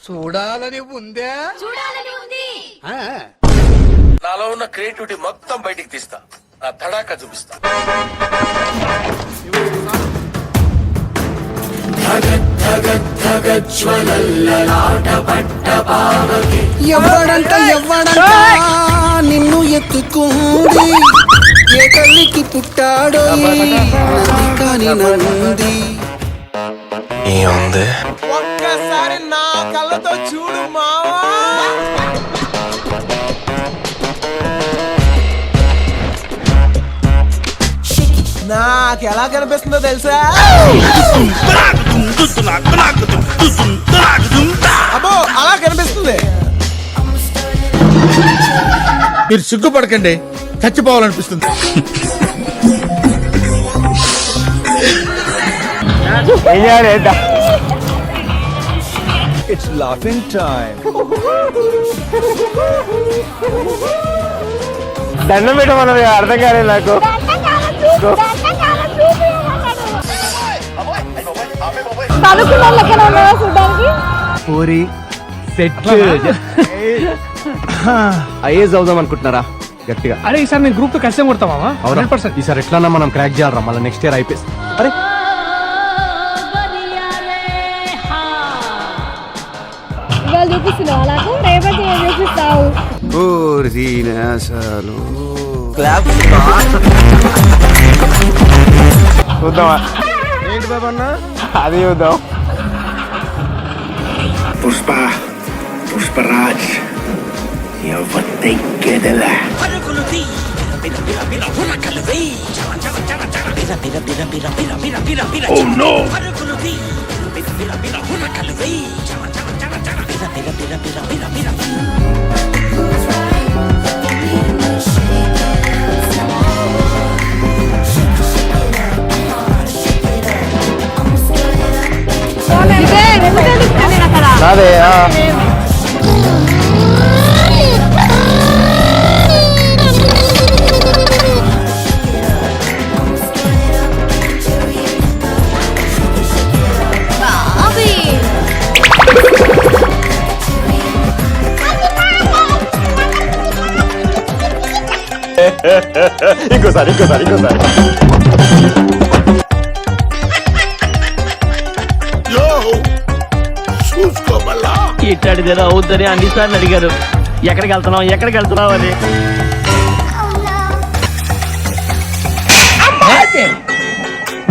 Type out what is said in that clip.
చూడాలని ఉందే, చూడాలని ఉంది. నాలో ఉన్న క్రియేటివిటీ మొత్తం బయటికి తీస్తా, నా తడాకా చూపిస్తా. ఎవడంట నిన్ను ఎత్తుకుంది, ఏ తల్లికి పుట్టాడో కానీ నంది. ఒక్కసారి నా కళ్ళతో చూడు మావా. నాకు ఎలా కనిపిస్తుందో తెలుసా? అబ్బో అలా కనిపిస్తుంది. మీరు సిగ్గుపడకండి, చచ్చిపోవాలనిపిస్తుంది. It's laughing time. దండం పెట్టమన్నది అర్థం కాలేదు నాకు. పూరి సెట్ ఐఏఎస్ అవుదాం అనుకుంటున్నారా గట్టిగా? అరే ఈసారి నేను గ్రూప్ తో కష్టం కొడతామా? 100%. ఈసారి ఎట్లా మనం క్రాక్ చేయాలరా, మళ్ళీ నెక్స్ట్ ఇయర్ ఐపీఎస్. అరే చూపిస్తున్నావు అలాగే, రేపటి చూపిస్తావు. చూద్దామా? ఏంటి బాబా అన్న, అది చూద్దాం. పుష్పరాజ్ అదే ఇంకోసారి ఇట్లాంటిదేదో అవుద్దని అన్నిసార్లు అడిగారు. ఎక్కడికి వెళ్తున్నావు అని.